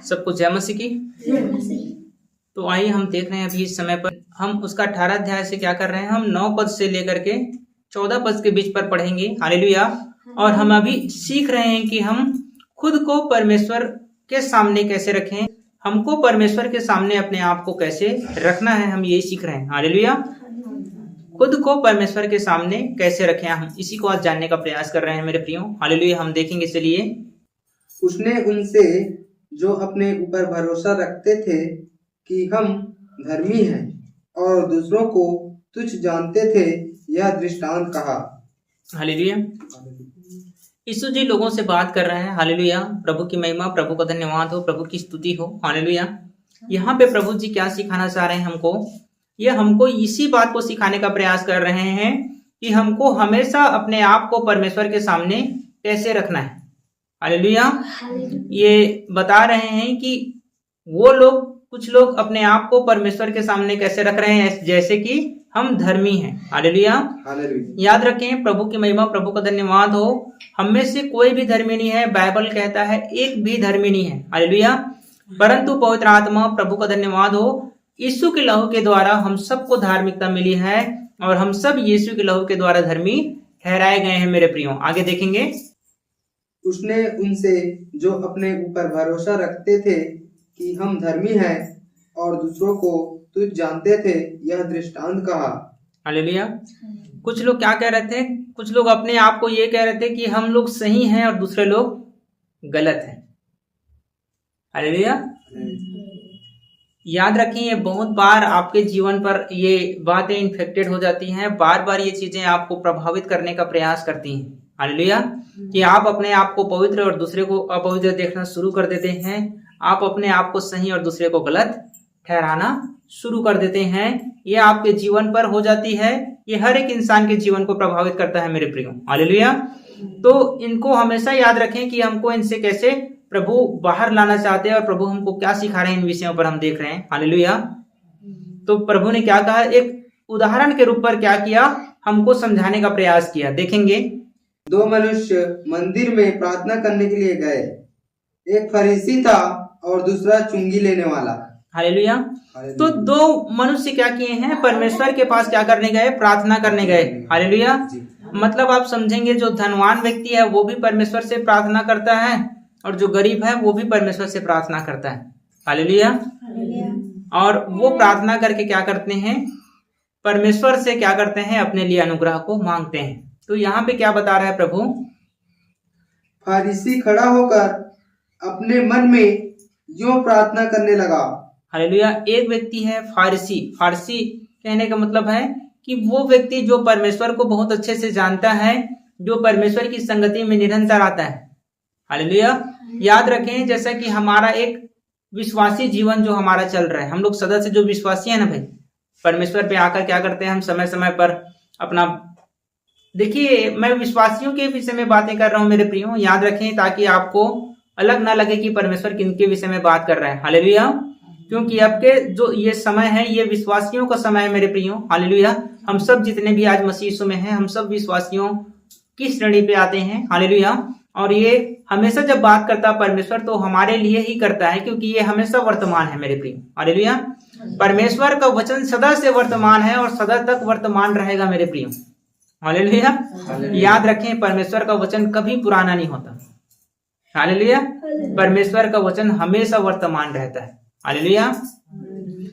सबको जय मसीह की। तो आइए हम देख रहे हैं अभी इस समय पर हम उसका 18 अध्याय से क्या कर रहे हैं, हम 9 पद से लेकर के 14 पद के बीच पर पढ़ेंगे। हालेलुया। और हम अभी सीख रहे हैं कि हम खुद को परमेश्वर के सामने कैसे रखें, हमको परमेश्वर के सामने अपने आप को कैसे रखना है, हम यही सीख रहे हैं। हालेलुया। खुद को परमेश्वर के सामने कैसे रखें, हम इसी को आज जानने का प्रयास कर रहे हैं मेरे प्रियो। हालेलुया। हम देखेंगे। चलिए। उसने उनसे जो अपने ऊपर भरोसा रखते थे कि हम धर्मी हैं और दूसरों को तुच्छ जानते थे, यह दृष्टांत कहा। हालेलुया। यीशु जी लोगों से बात कर रहे हैं। हालेलुया। प्रभु की महिमा, प्रभु का धन्यवाद हो, प्रभु की स्तुति हो। हालेलुया। यहाँ पे प्रभु जी क्या सिखाना चाह रहे हैं हमको, ये हमको इसी बात को सिखाने का प्रयास कर रहे हैं कि हमको हमेशा अपने आप को परमेश्वर के सामने कैसे रखना है। हालेलुया। ये बता रहे हैं कि वो लोग, कुछ लोग अपने आप को परमेश्वर के सामने कैसे रख रहे हैं, जैसे कि हम धर्मी हैं। हालेलुया। याद रखें, प्रभु की महिमा, प्रभु का धन्यवाद हो, हम में से कोई भी धर्मी नहीं है। बाइबल कहता है एक भी धर्मी नहीं है। हालेलुया। परंतु पवित्र आत्मा, प्रभु का धन्यवाद हो, यीशु के लहू के द्वारा हम सबको धार्मिकता मिली है और हम सब यीशु के लहू के द्वारा धर्मी ठहराए गए हैं मेरे प्रियो। आगे देखेंगे। उसने उनसे जो अपने ऊपर भरोसा रखते थे कि हम धर्मी हैं और दूसरों को तुच्छ जानते थे, यह दृष्टांत कहा। हालेलुया। कुछ लोग क्या कह रहे थे, कुछ लोग अपने आप को ये कह रहे थे कि हम लोग सही हैं और दूसरे लोग गलत हैं। हालेलुया। याद रखें, ये बहुत बार आपके जीवन पर ये बातें इन्फेक्टेड हो जाती हैं, बार बार ये चीजें आपको प्रभावित करने का प्रयास करती हैं। हालेलुया। कि आप अपने आप को पवित्र और दूसरे को अपवित्र देखना शुरू कर देते हैं, आप अपने आप को सही और दूसरे को गलत ठहराना शुरू कर देते हैं। ये आपके जीवन पर हो जाती है, ये हर एक इंसान के जीवन को प्रभावित करता है मेरे प्रियो। हालेलुया। तो इनको हमेशा याद रखें कि हमको इनसे कैसे प्रभु बाहर लाना चाहते हैं और प्रभु हमको क्या सिखा रहे हैं, इन विषयों पर हम देख रहे हैं। हालेलुया। तो प्रभु ने क्या कहा, एक उदाहरण के रूप पर क्या किया, हमको समझाने का प्रयास किया। देखेंगे। 2 मनुष्य मंदिर में प्रार्थना करने के लिए गए, एक फरीसी था और दूसरा चुंगी लेने वाला। हालेलुया। तो 2 मनुष्य क्या किए हैं, परमेश्वर के पास क्या करने गए, प्रार्थना करने गए। हालेलुया। मतलब आप समझेंगे, जो धनवान व्यक्ति है वो भी परमेश्वर से प्रार्थना करता है और जो गरीब है वो भी परमेश्वर से प्रार्थना करता है। हालेलुया। और वो प्रार्थना करके क्या करते हैं, परमेश्वर से क्या करते हैं, अपने लिए अनुग्रह को मांगते हैं। तो यहाँ पे क्या बता रहा है प्रभु, फरीसी खड़ा होकर अपने मन में यूं प्रार्थना करने लगा। हालेलुया। एक व्यक्ति है फारसी। फारसी कहने का मतलब है कि वो व्यक्ति जो परमेश्वर को बहुत अच्छे से जानता है, जो परमेश्वर की संगति में निरंतर आता है। हालेलुया। याद रखें, जैसा कि हमारा एक विश्वासी जीवन जो हमारा चल रहा है, हम लोग सदा से जो विश्वासी है ना भाई, परमेश्वर पे आकर क्या करते हैं, हम समय समय पर अपना, देखिए मैं विश्वासियों के विषय में बातें कर रहा हूं मेरे प्रियो, याद रखें, ताकि आपको अलग ना लगे कि परमेश्वर किनके विषय में बात कर रहा है। हालेलुया। क्योंकि आपके जो ये समय है, ये विश्वासियों का समय है मेरे प्रियो। हालेलुया। हम सब जितने भी आज मसीह यीशु में हैं, हम सब विश्वासियों की श्रेणी पे आते हैं। हालेलुया। और ये हमेशा जब बात करता परमेश्वर तो हमारे लिए ही करता है, क्योंकि ये हमेशा वर्तमान है मेरे प्रियो। हालेलुया। परमेश्वर का वचन सदा से वर्तमान है और सदा तक वर्तमान रहेगा मेरे प्रियो। हालेलुया। याद रखें, परमेश्वर का वचन कभी पुराना नहीं होता। हालेलुया। परमेश्वर का वचन हमेशा वर्तमान रहता है। हालेलुया।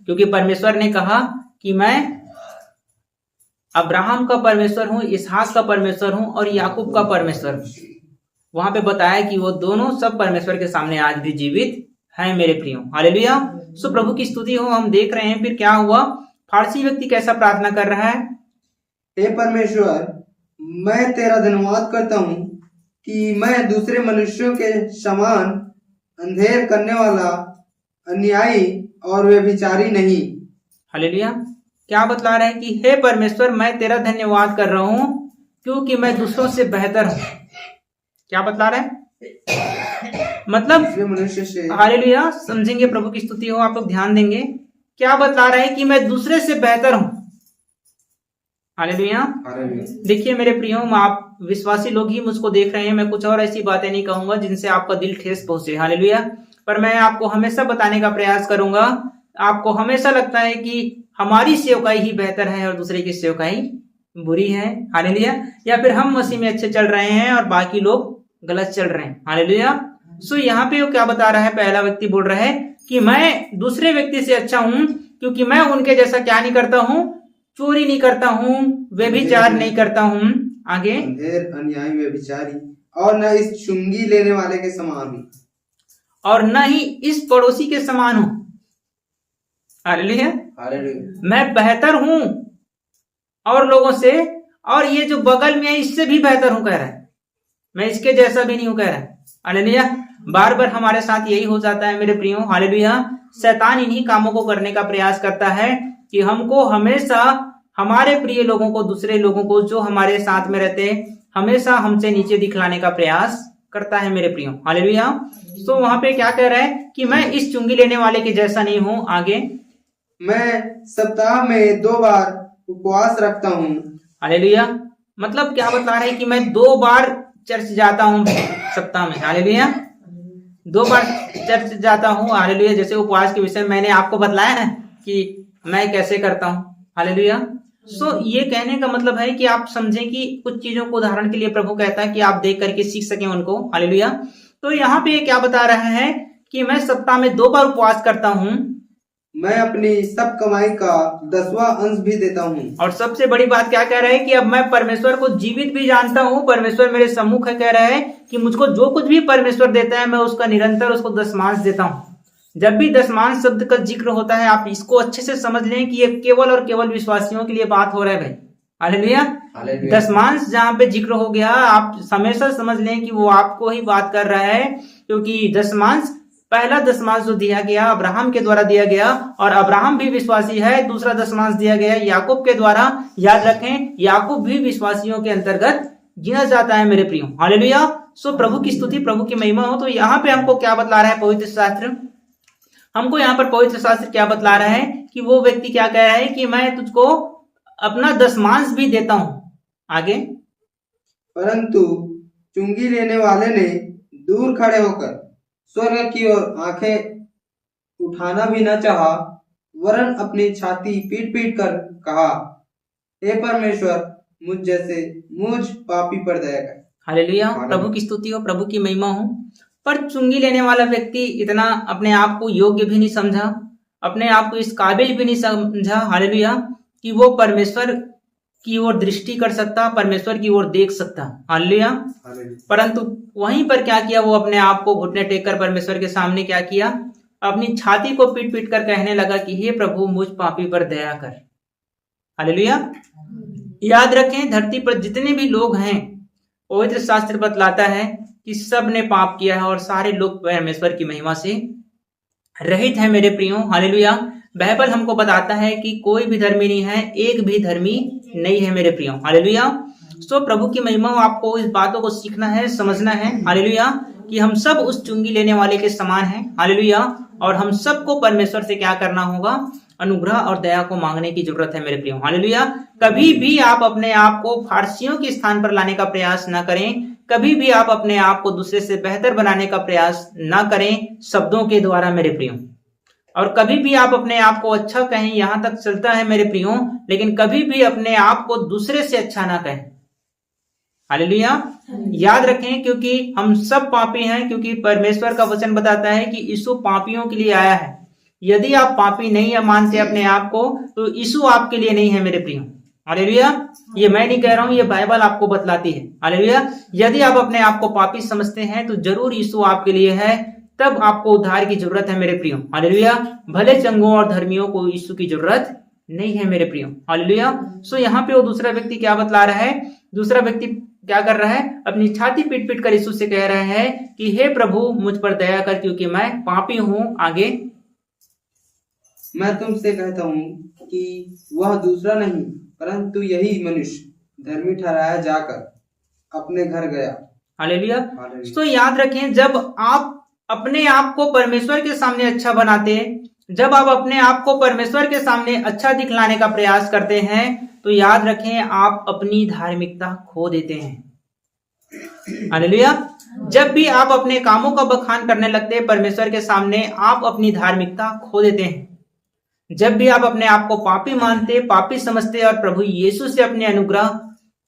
क्योंकि परमेश्वर ने कहा कि मैं अब्राहम का परमेश्वर हूं, इसहाक का परमेश्वर हूं और याकूब का परमेश्वर हूं। वहां पे बताया कि वो दोनों सब परमेश्वर के सामने आज भी जीवित हैं मेरे प्रियो। हालेलुया। सो प्रभु की स्तुति हो। हम देख रहे हैं फिर क्या हुआ, फारसी व्यक्ति कैसा प्रार्थना कर रहा है, हे परमेश्वर, मैं तेरा धन्यवाद करता हूँ कि मैं दूसरे मनुष्यों के समान अंधेर करने वाला, अन्यायी और व्यभिचारी नहीं। हालेलुया। क्या बतला रहे हैं कि हे परमेश्वर, मैं तेरा धन्यवाद कर रहा हूं क्योंकि मैं दूसरों से बेहतर हूं। क्या बतला रहे हैं, मतलब मनुष्य से। हालेलुया। समझेंगे, प्रभु की स्तुति हो, आप लोग ध्यान देंगे। क्या बतला रहे हैं कि मैं दूसरे से बेहतर हूं। हालेलुया। देखिए मेरे प्रियो, आप विश्वासी लोग ही मुझको देख रहे हैं, मैं कुछ और ऐसी बातें नहीं कहूंगा जिनसे आपका दिल ठेस पहुंचे। हालेलुया। पर मैं आपको हमेशा बताने का प्रयास करूंगा। आपको हमेशा लगता है कि हमारी सेवकाई ही बेहतर है और दूसरे की सेवकाई बुरी है, हालेलुया, या फिर हम मसीह में अच्छे चल रहे हैं और बाकी लोग गलत चल रहे हैं, हालेलुया। सो यहाँ पे वो क्या बता रहा है, पहला व्यक्ति बोल रहा है कि मैं दूसरे व्यक्ति से अच्छा हूं क्योंकि मैं उनके जैसा क्या नहीं करता हूं, चोरी नहीं करता हूं, व्यभिचार नहीं करता हूं, आगे अंधेर, अन्यायी, व्यभिचारी और न इस चुंगी लेने वाले के समान हूं, और न ही इस पड़ोसी के समान हूं, हालेलुया। मैं बेहतर हूं और लोगों से, और ये जो बगल में है इससे भी बेहतर हूं कह रहा है, मैं इसके जैसा भी नहीं हूं कह रहा है, हालेलुया। बार बार हमारे साथ यही हो जाता है मेरे प्रियो, हालेलुया। शैतान इन्हीं कामों को करने का प्रयास करता है कि हमको हमेशा हमारे प्रिय लोगों को, दूसरे लोगों को जो हमारे साथ में रहते हैं, हमेशा हमसे नीचे दिखलाने का प्रयास करता है मेरे प्रियो, हालेलुया। तो वहां पे क्या कह रहा है कि मैं इस चुंगी लेने वाले के जैसा नहीं हूं, आगे मैं सप्ताह में 2 बार उपवास रखता हूँ, हालेलुया। मतलब क्या बता रहा है कि मैं 2 बार चर्च जाता हूँ सप्ताह में, हालेलुया, 2 बार चर्च जाता हूँ, हालेलुया। जैसे उपवास के विषय मैंने आपको बतलाया है कि मैं कैसे करता हूँ, हालेलुया। सो ये कहने का मतलब है कि आप समझें कि कुछ चीजों को उदाहरण के लिए प्रभु कहता है कि आप देख करके सीख सकें उनको, हालेलुया। तो यहाँ पे क्या बता रहा है कि मैं सप्ताह में 2 बार उपवास करता हूँ, मैं अपनी सब कमाई का 10वां अंश भी देता हूँ, और सबसे बड़ी बात क्या कह रहा है कि अब मैं परमेश्वर को जीवित भी जानता हूँ, परमेश्वर मेरे सम्मुख है, कह रहा है कि मुझको जो कुछ भी परमेश्वर देता है मैं उसका निरंतर उसको दशमांश देता हूँ। जब भी दशमांश शब्द का जिक्र होता है, आप इसको अच्छे से समझ लें कि ये केवल और केवल विश्वासियों के लिए बात हो रहा है भाई, हालेलुया। दशमांश जहां पे जिक्र हो गया, आप हमेशा समझ लें कि वो आपको ही बात कर रहा है, क्योंकि दशमांश, पहला दशमांश जो दिया गया अब्राहम के द्वारा दिया गया, और अब्राहम भी विश्वासी है। दूसरा दशमांश दिया गया याकूब के द्वारा, याद रखें याकूब भी विश्वासियों के अंतर्गत गिना जाता है मेरे प्रियो, हालेलुया। सो प्रभु की स्तुति, प्रभु की महिमा हो। तो यहाँ पे हमको क्या बतला रहा है पवित्र शास्त्र, हमको यहाँ पर पवित्र शास्त्र क्या बतला रहा है कि वो व्यक्ति क्या कह रहा है कि मैं तुझको अपना दशमांश भी देता हूं, आगे परंतु चुंगी लेने वाले ने दूर खड़े होकर स्वर्ग की ओर आंखें उठाना भी न चाहा, वरन अपनी छाती पीट पीट कर कहा, हे परमेश्वर, मुझ जैसे मुझ पापी पर दया कर। हालेलुया, प्रभु की स्तुति हो, प्रभु की महिमा हो। पर चुंगी लेने वाला व्यक्ति इतना अपने आप को योग्य भी नहीं समझा, अपने आप को इस काबिल भी नहीं समझा, हालेलुया, कि वो परमेश्वर की ओर दृष्टि कर सकता, परमेश्वर की ओर देख सकता, हालेलुया। परंतु वहीं पर क्या किया, वो अपने आप को घुटने टेक कर परमेश्वर के सामने क्या किया, अपनी छाती को पीट पीट कर कहने लगा कि हे प्रभु, मुझ पापी पर दया कर, हालेलुया। याद रखें, धरती पर जितने भी लोग हैं, पवित्र शास्त्र बतलाता है कि सब ने पाप किया है और सारे लोग परमेश्वर की महिमा से रहित है मेरे प्रियो, हालेलुया। बाइबल हमको बताता है कि कोई भी धर्मी नहीं है, एक भी धर्मी नहीं है मेरे प्रियो, हालेलुया। सो प्रभु की महिमा, आपको इस बातों को सीखना है, समझना है, हालेलुया, कि हम सब उस चुंगी लेने वाले के समान हैं, हालेलुया। और हम सबको परमेश्वर से क्या करना होगा, अनुग्रह और दया को मांगने की जरूरत है मेरे प्रियो, हालेलुया। कभी भी आप अपने आप को फारसियों के स्थान पर लाने का प्रयास ना करें, कभी भी आप अपने आप को दूसरे से बेहतर बनाने का प्रयास ना करें शब्दों के द्वारा मेरे प्रियो, और कभी भी आप अपने आप को अच्छा कहें, यहां तक चलता है मेरे प्रियो, लेकिन कभी भी अपने आप को दूसरे से अच्छा ना कहें, हालेलुया। याद रखें, क्योंकि हम सब पापी हैं, क्योंकि परमेश्वर का वचन बताता है कि यीशु पापियों के लिए आया है। यदि आप पापी नहीं मानते अपने आप को, तो यीशु आपके लिए नहीं है मेरे प्रियो, हालेलुया। ये मैं नहीं कह रहा हूं, ये बाइबल आपको बतलाती है, हालेलुया। यदि आप अपने आप को पापी समझते हैं तो जरूर यीशु आपके लिए है, तब आपको उद्धार की जरूरत है मेरे प्रियो, हालेलुया। भले चंगों और धर्मियों को यीशु की जरूरत नहीं है मेरे प्रियो, हालेलुया। सो यहाँ पे वो दूसरा व्यक्ति क्या बतला रहा है, दूसरा व्यक्ति क्या कर रहा है, अपनी छाती पीट पीट कर यीशु से कह रहा है कि हे प्रभु, मुझ पर दया कर, क्योंकि मैं पापी हूं, आगे मैं तुमसे कहता हूँ कि वह दूसरा नहीं, परंतु यही मनुष्य धर्मी ठहराया जाकर अपने घर गया, हालेलुया। तो याद रखें, जब आप अपने आप को परमेश्वर के सामने अच्छा बनाते, जब आप अपने आप को परमेश्वर के सामने अच्छा दिखलाने का प्रयास करते हैं, तो याद रखें आप अपनी धार्मिकता खो देते हैं, हालेलुया। जब भी आप अपने कामों का बखान करने लगते हैं परमेश्वर के सामने, आप अपनी धार्मिकता खो देते हैं। जब भी आप अपने आप को पापी मानते, पापी समझते और प्रभु यीशु से अपने अनुग्रह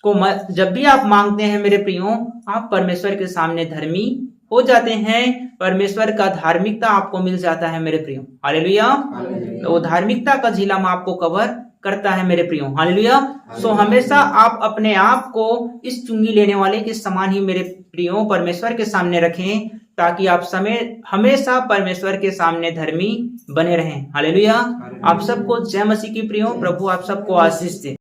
को जब भी आप मांगते हैं मेरे प्रियो, आप परमेश्वर के सामने धर्मी हो जाते हैं। परमेश्वर का धार्मिकता आपको मिल जाता है मेरे प्रियो। हालेलुया। तो वो धार्मिकता का झिलम आपको कवर करता है मेरे प्रियो। हालेलुया। सो हमेशा आप अपने आप को इस चुंगी लेने वाले के समान ही मेरे प्रियो परमेश्वर के सामने रखें, ताकि आप हमेशा परमेश्वर के सामने धर्मी बने रहें। हालेलुया। आप सबको जय मसीह की प्रियो। प्रभु आप सबको आशीष दे।